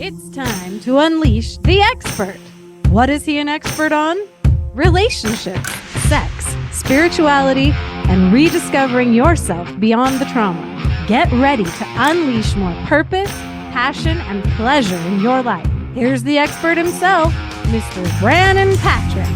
It's time to unleash the expert. What is he an expert on? Relationships, sex, spirituality, and rediscovering yourself beyond the trauma. Get ready to unleash more purpose, passion, and pleasure in your life. Here's the expert himself, Mr. Brannon Patrick.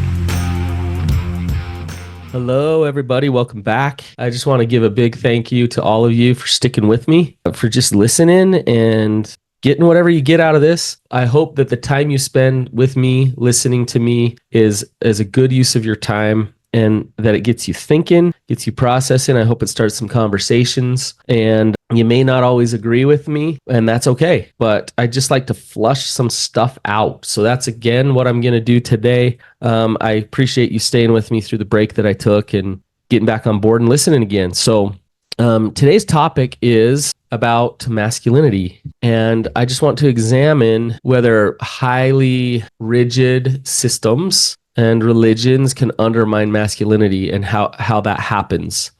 Hello, everybody. Welcome back. I just want to give a big thank you to all of you for sticking with me, for just listening and getting whatever you get out of this. I hope that the time you spend with me, listening to me, is a good use of your time and that it gets you thinking, gets you processing. I hope it starts some conversations. And you may not always agree with me, and that's okay. But I just like to flush some stuff out. So that's, again, what I'm going to do today. I appreciate you staying with me through the break that I took and getting back on board and listening again. So today's topic is about masculinity. And I just want to examine whether highly rigid systems and religions can undermine masculinity and how that happens.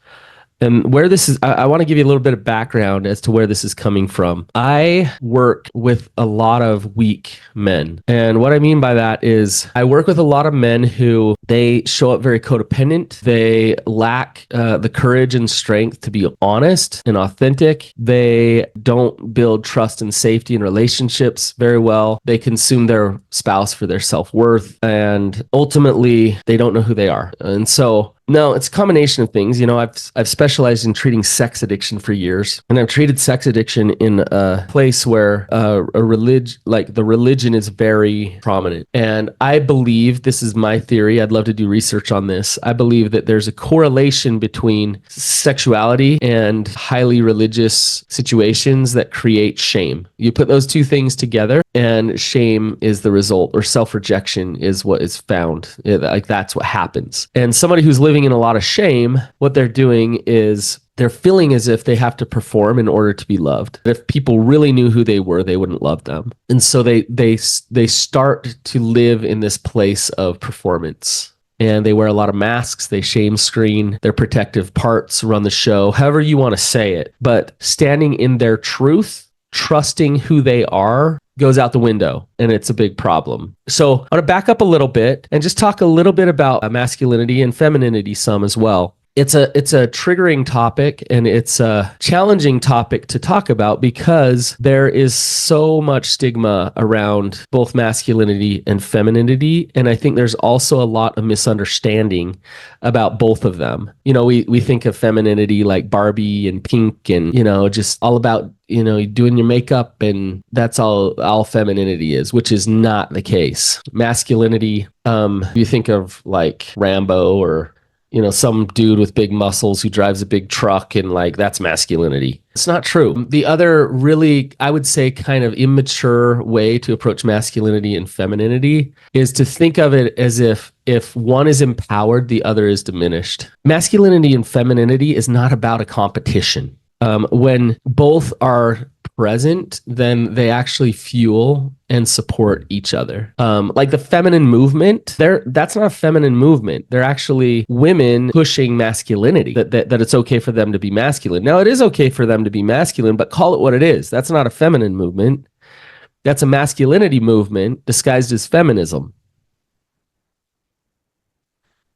And where this is, I want to give you a little bit of background as to where this is coming from. I work with a lot of weak men. And what I mean by that is I work with a lot of men who they show up very codependent. They lack the courage and strength to be honest and authentic. They don't build trust and safety in relationships very well. They consume their spouse for their self-worth. And ultimately, they don't know who they are. And so no, it's a combination of things. You know, I've specialized in treating sex addiction for years, and I've treated sex addiction in a place where the religion is very prominent. And I believe, this is my theory, I'd love to do research on this. I believe that there's a correlation between sexuality and highly religious situations that create shame. You put those two things together, and shame is the result, or self-rejection is what is found. Like, that's what happens. And somebody who's living in a lot of shame, what they're doing is they're feeling as if they have to perform in order to be loved. If people really knew who they were, they wouldn't love them. And so they start to live in this place of performance. And they wear a lot of masks, they shame screen, their protective parts run the show, however you want to say it. But standing in their truth, trusting who they are, goes out the window, and it's a big problem. So I want to back up a little bit and just talk a little bit about masculinity and femininity some as well. It's a triggering topic, and it's a challenging topic to talk about because there is so much stigma around both masculinity and femininity. And I think there's also a lot of misunderstanding about both of them. You know, we think of femininity like Barbie and pink and, you know, just all about, you know, doing your makeup, and that's all femininity is, which is not the case. Masculinity, you think of like Rambo or, you know, some dude with big muscles who drives a big truck, and like, that's masculinity. It's not true. The other really, I would say, kind of immature way to approach masculinity and femininity is to think of it as if one is empowered, the other is diminished. Masculinity and femininity is not about a competition. When both are present, then they actually fuel and support each other. Like the feminine movement, that's not a feminine movement. They're actually women pushing masculinity, that it's okay for them to be masculine. Now, it is okay for them to be masculine, but call it what it is. That's not a feminine movement. That's a masculinity movement disguised as feminism.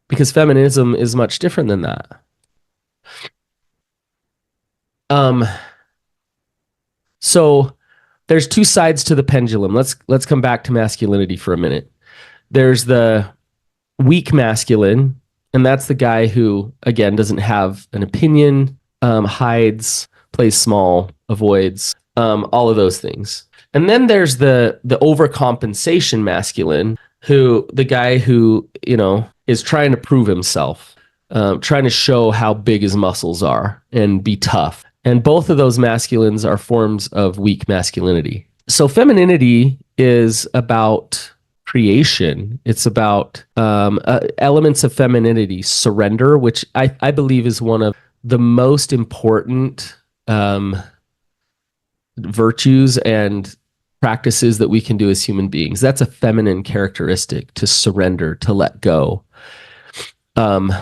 Because feminism is much different than that. So there's two sides to the pendulum. Let's come back to masculinity for a minute. There's the weak masculine, and that's the guy who, again, doesn't have an opinion, hides, plays small, avoids, all of those things. And then there's the overcompensation masculine, the guy who, you know, is trying to prove himself, trying to show how big his muscles are and be tough. And both of those masculines are forms of weak masculinity. So femininity is about creation. It's about elements of femininity, surrender, which I believe is one of the most important virtues and practices that we can do as human beings. That's a feminine characteristic, to surrender, to let go. And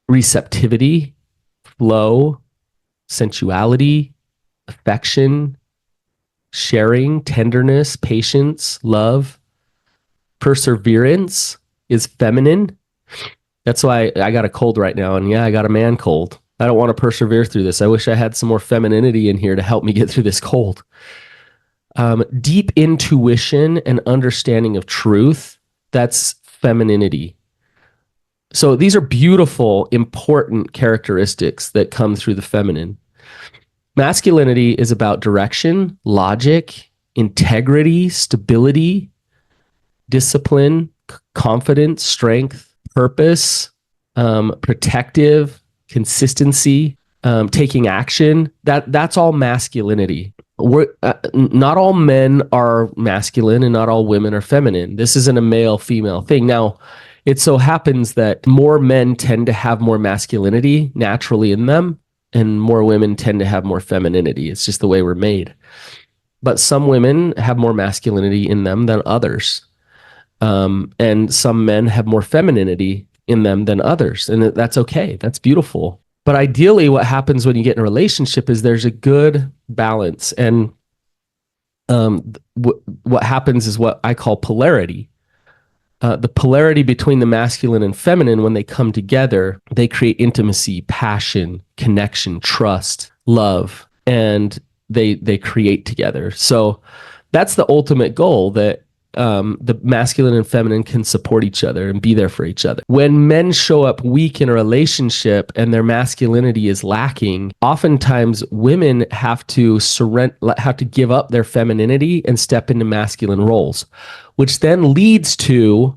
receptivity, flow, sensuality, affection, sharing, tenderness, patience, love, perseverance is feminine. That's why I got a cold right now. And yeah, I got a man cold. I don't want to persevere through this. I wish I had some more femininity in here to help me get through this cold. Deep intuition and understanding of truth, that's femininity. So these are beautiful, important characteristics that come through the feminine. Masculinity is about direction, logic, integrity, stability, discipline, confidence, strength, purpose, protective, consistency, taking action. That's all masculinity. Not all men are masculine and not all women are feminine. This isn't a male-female thing. Now, it so happens that more men tend to have more masculinity naturally in them, and more women tend to have more femininity. It's just the way we're made. But some women have more masculinity in them than others. And some men have more femininity in them than others. And that's okay. That's beautiful. But ideally, what happens when you get in a relationship is there's a good balance. And what happens is what I call polarity. The polarity between the masculine and feminine, when they come together, they create intimacy, passion, connection, trust, love, and they create together. So that's the ultimate goal, that the masculine and feminine can support each other and be there for each other. When men show up weak in a relationship and their masculinity is lacking, oftentimes women have to give up their femininity and step into masculine roles, which then leads to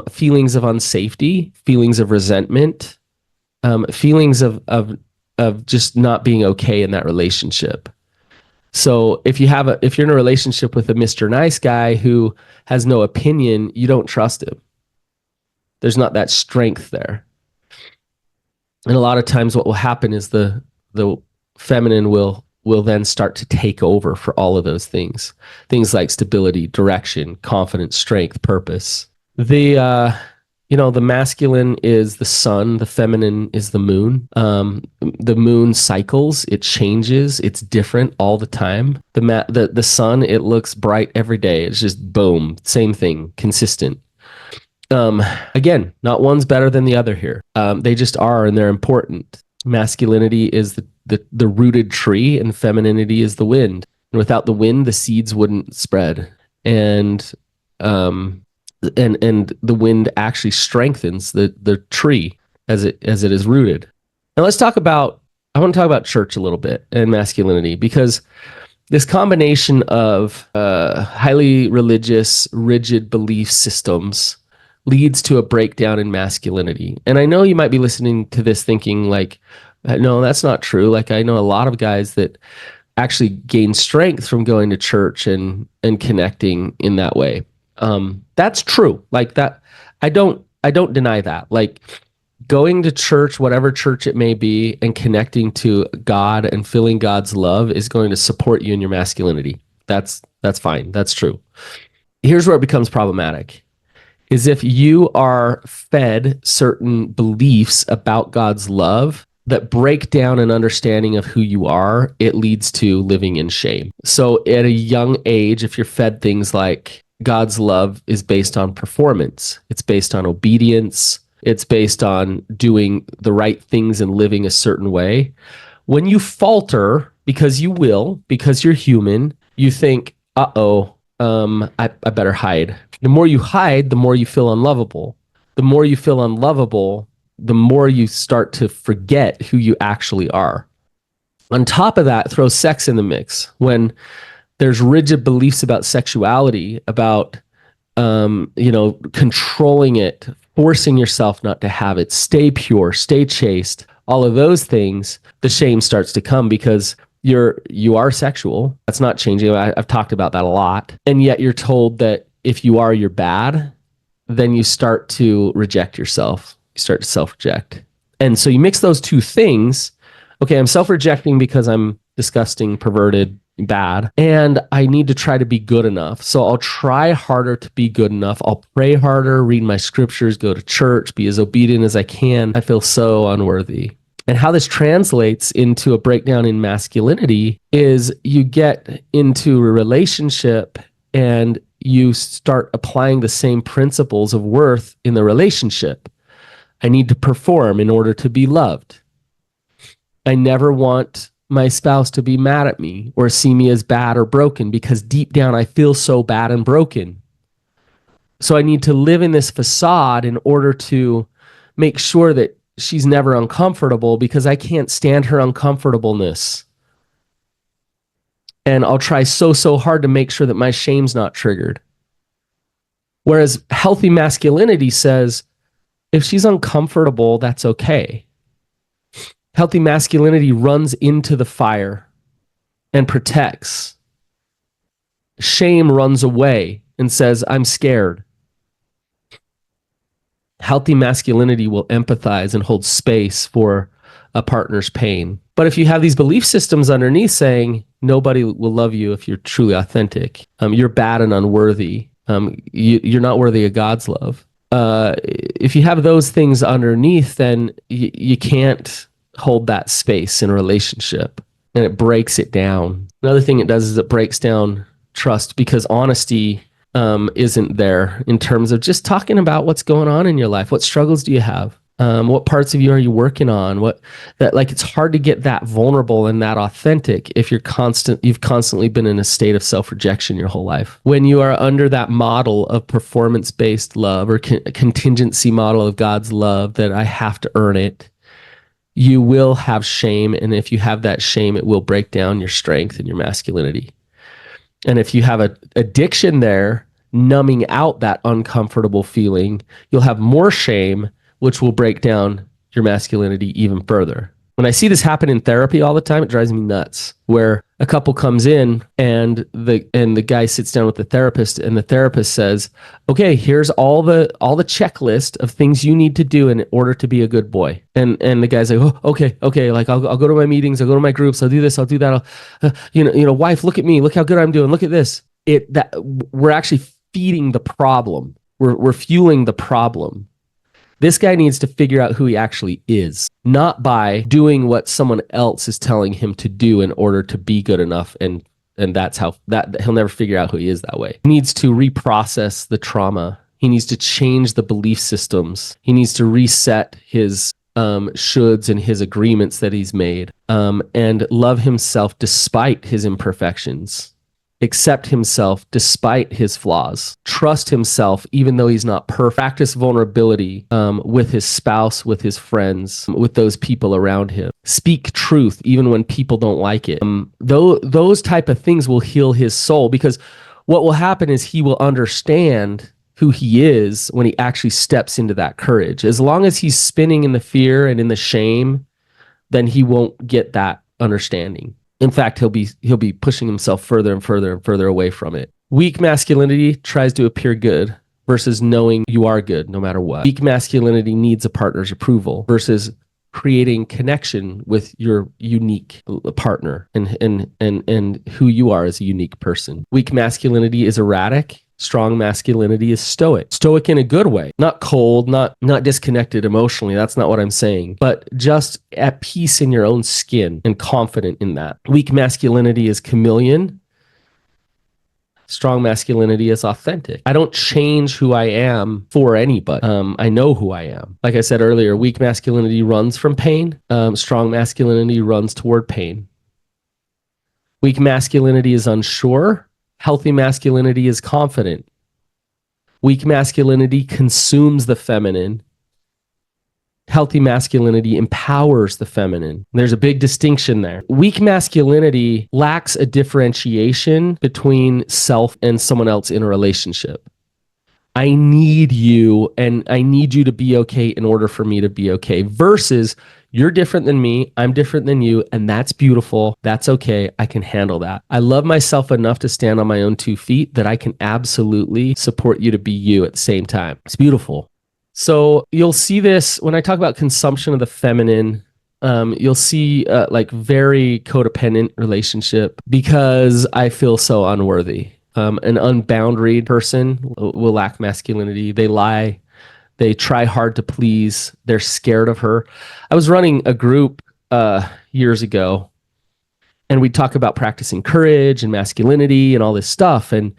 feelings of unsafety, feelings of resentment, feelings of just not being okay in that relationship. So if you're in a relationship with a Mr. Nice guy who has no opinion, you don't trust him. There's not that strength there. And a lot of times what will happen is the feminine will then start to take over for all of those things. Things like stability, direction, confidence, strength, purpose. The masculine is the sun, the feminine is the moon. The moon cycles, it changes, it's different all the time. The sun, it looks bright every day. It's just boom, same thing, consistent. Again, not one's better than the other here. They just are, and they're important. Masculinity is the rooted tree, and femininity is the wind. And without the wind, the seeds wouldn't spread. And the wind actually strengthens the tree as it is rooted. Now I want to talk about church a little bit and masculinity, because this combination of highly religious, rigid belief systems leads to a breakdown in masculinity. And I know you might be listening to this thinking like, no, that's not true. Like, I know a lot of guys that actually gain strength from going to church and connecting in that way. That's true. Like that, I don't deny that. Like, going to church, whatever church it may be, and connecting to God and feeling God's love is going to support you in your masculinity. That's fine. That's true. Here's where it becomes problematic, is if you are fed certain beliefs about God's love that break down an understanding of who you are, it leads to living in shame. So at a young age, if you're fed things like God's love is based on performance, it's based on obedience, it's based on doing the right things and living a certain way. When you falter, because you will, because you're human, you think, I better hide. The more you hide, the more you feel unlovable. The more you feel unlovable, the more you start to forget who you actually are. On top of that, throw sex in the mix. When there's rigid beliefs about sexuality, about controlling it, forcing yourself not to have it, stay pure, stay chaste, all of those things, the shame starts to come because you are sexual. That's not changing. I've talked about that a lot. And yet you're told that if you are, you're bad, then you start to reject yourself. You start to self-reject. And so you mix those two things. Okay, I'm self-rejecting because I'm disgusting, perverted, bad, and I need to try to be good enough. So I'll try harder to be good enough. I'll pray harder, read my scriptures, go to church, be as obedient as I can. I feel so unworthy. And how this translates into a breakdown in masculinity is you get into a relationship and you start applying the same principles of worth in the relationship. I need to perform in order to be loved. I never want my spouse to be mad at me or see me as bad or broken, because deep down I feel so bad and broken. So I need to live in this facade in order to make sure that she's never uncomfortable, because I can't stand her uncomfortableness. And I'll try so hard to make sure that my shame's not triggered. Whereas healthy masculinity says, if she's uncomfortable, that's okay. Healthy masculinity runs into the fire and protects. Shame runs away and says, I'm scared. Healthy masculinity will empathize and hold space for a partner's pain. But if you have these belief systems underneath saying nobody will love you if you're truly authentic, you're bad and unworthy, you're not worthy of God's love. If you have those things underneath, then you can't hold that space in a relationship, and it breaks it down. Another thing it does is it breaks down trust, because honesty isn't there in terms of just talking about what's going on in your life. What struggles do you have? What parts of you are you working on? It's hard to get that vulnerable and that authentic if you've constantly been in a state of self-rejection your whole life. When you are under that model of performance-based love, or contingency model of God's love, that I have to earn it, you will have shame. And if you have that shame, it will break down your strength and your masculinity. And if you have an addiction there, numbing out that uncomfortable feeling, you'll have more shame, which will break down your masculinity even further. When I see this happen in therapy all the time, it drives me nuts, where a couple comes in and the guy sits down with the therapist, and the therapist says, okay, here's all the checklist of things you need to do in order to be a good boy. And the guy's like, oh, okay. Like I'll go to my meetings, I'll go to my groups, I'll do this, I'll do that. Wife, look at me, look how good I'm doing. Look at this. We're actually feeding the problem. We're fueling the problem. This guy needs to figure out who he actually is, not by doing what someone else is telling him to do in order to be good enough. And that's how he'll never figure out who he is that way. He needs to reprocess the trauma. He needs to change the belief systems. He needs to reset his shoulds and his agreements that he's made, and love himself despite his imperfections. Accept himself despite his flaws. Trust himself even though he's not perfect. Practice vulnerability with his spouse, with his friends, with those people around him. Speak truth even when people don't like it. Those type of things will heal his soul, because what will happen is he will understand who he is when he actually steps into that courage. As long as he's spinning in the fear and in the shame, then he won't get that understanding. In fact, he'll be pushing himself further and further and further away from it. Weak masculinity tries to appear good versus knowing you are good no matter what. Weak masculinity needs a partner's approval versus creating connection with your unique partner and who you are as a unique person. Weak masculinity is erratic. Strong masculinity is stoic. Stoic in a good way, not cold, not disconnected emotionally. That's not what I'm saying, but just at peace in your own skin and confident in that. Weak masculinity is chameleon. Strong masculinity is authentic. I don't change who I am for anybody. I know who I am. Like I said earlier, weak masculinity runs from pain. Strong masculinity runs toward pain. Weak masculinity is unsure. Healthy masculinity is confident. Weak masculinity consumes the feminine. Healthy masculinity empowers the feminine. There's a big distinction there. Weak masculinity lacks a differentiation between self and someone else in a relationship. I need you, and I need you to be okay in order for me to be okay, versus you're different than me, I'm different than you, and that's beautiful. That's okay. I can handle that. I love myself enough to stand on my own 2 feet that I can absolutely support you to be you at the same time. It's beautiful. So you'll see this when I talk about consumption of the feminine. You'll see like very codependent relationship because I feel so unworthy. An unboundaried person will lack masculinity. They lie They try hard to please. They're scared of her. I was running a group years ago, and we'd talk about practicing courage and masculinity and all this stuff. And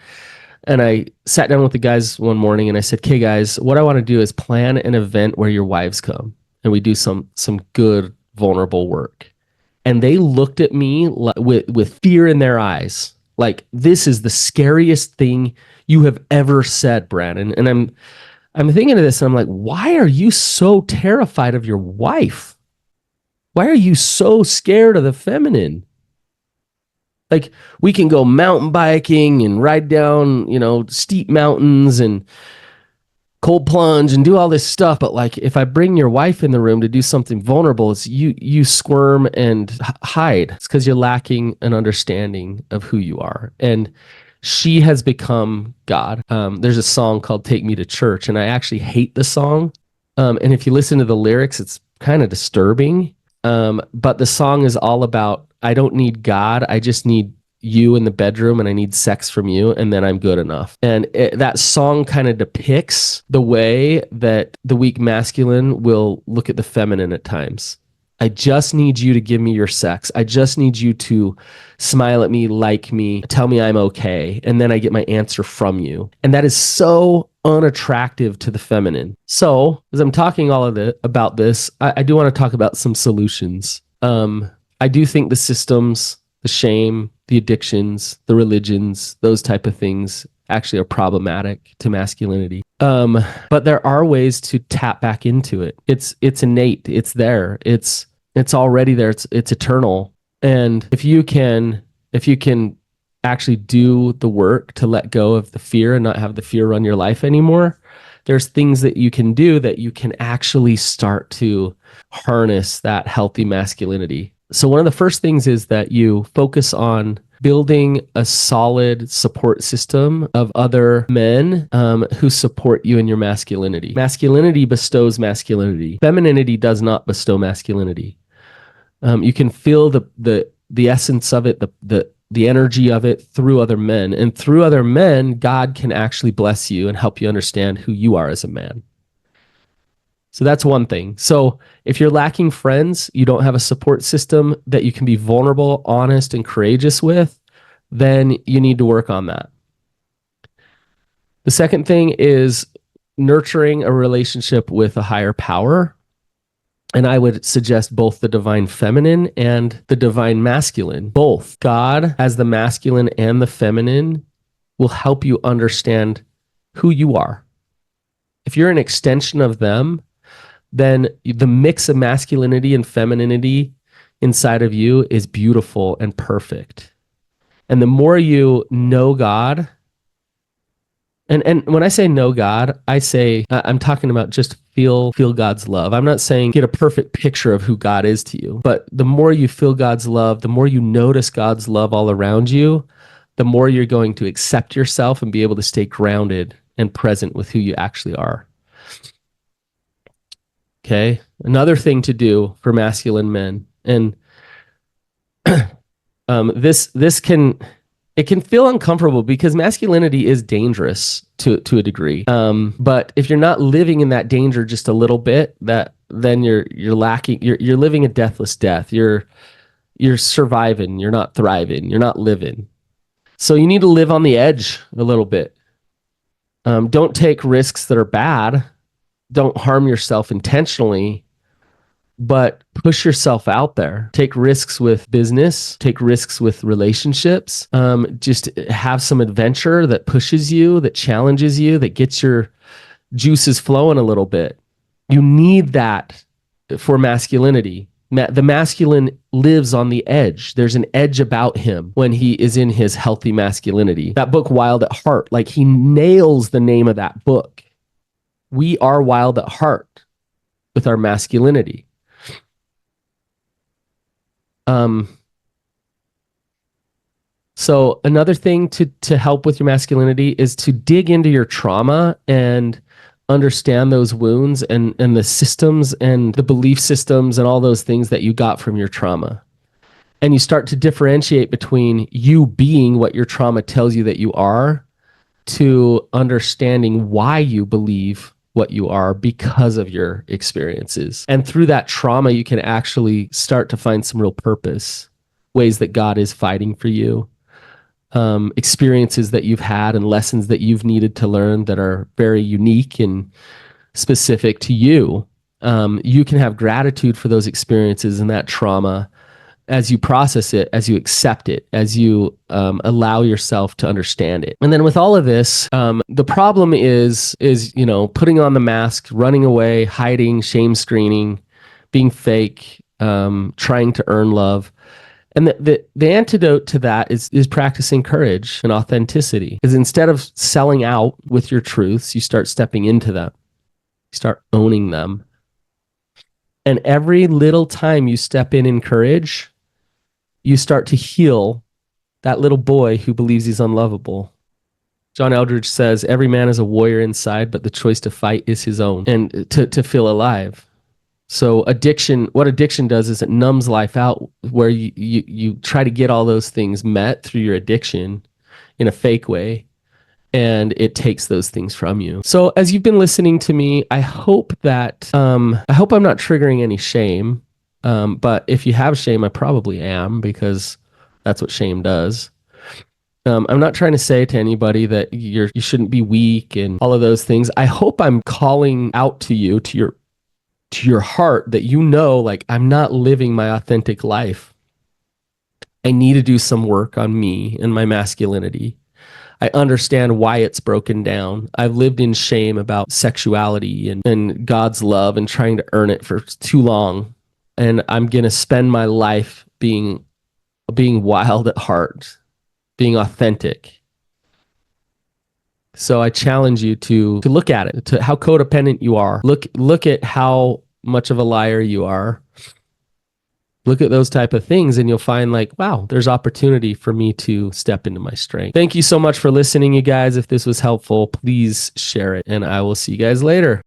I sat down with the guys one morning and I said, "Okay, guys, what I want to do is plan an event where your wives come and we do some good vulnerable work." And they looked at me with fear in their eyes, like, "This is the scariest thing you have ever said, Brannon." And I'm thinking of this and I'm like, why are you so terrified of your wife? Why are you so scared of the feminine? Like, we can go mountain biking and ride down, steep mountains and cold plunge and do all this stuff. But like, if I bring your wife in the room to do something vulnerable, it's you squirm and hide. It's because you're lacking an understanding of who you are. And she has become God. There's a song called "Take Me to Church," and I actually hate the song. And if you listen to the lyrics, it's kind of disturbing. But the song is all about, I don't need God. I just need you in the bedroom, and I need sex from you, and then I'm good enough. And that song kind of depicts the way that the weak masculine will look at the feminine at times. I just need you to give me your sex. I just need you to smile at me, like me, tell me I'm okay, and then I get my answer from you. And that is so unattractive to the feminine. So, as I'm talking about this, I do want to talk about some solutions. I do think the systems, the shame, the addictions, the religions, those type of things actually are problematic to masculinity. But there are ways to tap back into it. It's innate. It's there. It's already there. It's eternal. And if you can actually do the work to let go of the fear and not have the fear run your life anymore, there's things that you can do that you can actually start to harness that healthy masculinity. So one of the first things is that you focus on building a solid support system of other men who support you in your masculinity. Masculinity bestows masculinity. Femininity does not bestow masculinity. You can feel the essence of it, the energy of it through other men. And through other men, God can actually bless you and help you understand who you are as a man. So that's one thing. So if you're lacking friends, you don't have a support system that you can be vulnerable, honest, and courageous with, then you need to work on that. The second thing is nurturing a relationship with a higher power. And I would suggest both the divine feminine and the divine masculine. Both. God as the masculine and the feminine will help you understand who you are. If you're an extension of them, then the mix of masculinity and femininity inside of you is beautiful and perfect. And the more you know God, and when I say know God, I'm talking about just feel God's love. I'm not saying get a perfect picture of who God is to you, but the more you feel God's love, the more you notice God's love all around you, the more you're going to accept yourself and be able to stay grounded and present with who you actually are. Okay. Another thing to do for masculine men, and this can feel uncomfortable because masculinity is dangerous to a degree. But if you're not living in that danger just a little bit, then you're lacking. You're living a deathless death. You're surviving. You're not thriving. You're not living. So you need to live on the edge a little bit. Don't take risks that are bad. Don't harm yourself intentionally, but push yourself out there. Take risks with business, take risks with relationships. Just have some adventure that pushes you, that challenges you, that gets your juices flowing a little bit. You need that for masculinity. The masculine lives on the edge. There's an edge about him when he is in his healthy masculinity. That book, Wild at Heart, like he nails the name of that book. We are wild at heart with our masculinity. So another thing to help with your masculinity is to dig into your trauma and understand those wounds and the systems and the belief systems and all those things that you got from your trauma. And you start to differentiate between you being what your trauma tells you that you are to understanding why you believe what you are because of your experiences. And through that trauma, you can actually start to find some real purpose, ways that God is fighting for you, experiences that you've had and lessons that you've needed to learn that are very unique and specific to you. You can have gratitude for those experiences and that trauma as you process it, as you accept it, as you allow yourself to understand it. And then with all of this, the problem is putting on the mask, running away, hiding, shame screening, being fake, trying to earn love. And the antidote to that is practicing courage and authenticity. Because instead of selling out with your truths, you start stepping into them. You start owning them. And every little time you step in courage, you start to heal that little boy who believes he's unlovable. John Eldridge says, every man is a warrior inside, but the choice to fight is his own and to feel alive. So what addiction does is it numbs life out, where you try to get all those things met through your addiction in a fake way, and it takes those things from you. So as you've been listening to me, I hope I'm not triggering any shame. But if you have shame, I probably am, because that's what shame does. I'm not trying to say to anybody that you shouldn't be weak and all of those things. I hope I'm calling out to you, to your heart, that like, I'm not living my authentic life. I need to do some work on me and my masculinity. I understand why it's broken down. I've lived in shame about sexuality and God's love and trying to earn it for too long. And I'm going to spend my life being wild at heart, being authentic. So I challenge you to look at it, to how codependent you are. Look at how much of a liar you are. Look at those type of things, and you'll find, like, wow, there's opportunity for me to step into my strength. Thank you so much for listening, you guys. If this was helpful, please share it, and I will see you guys later.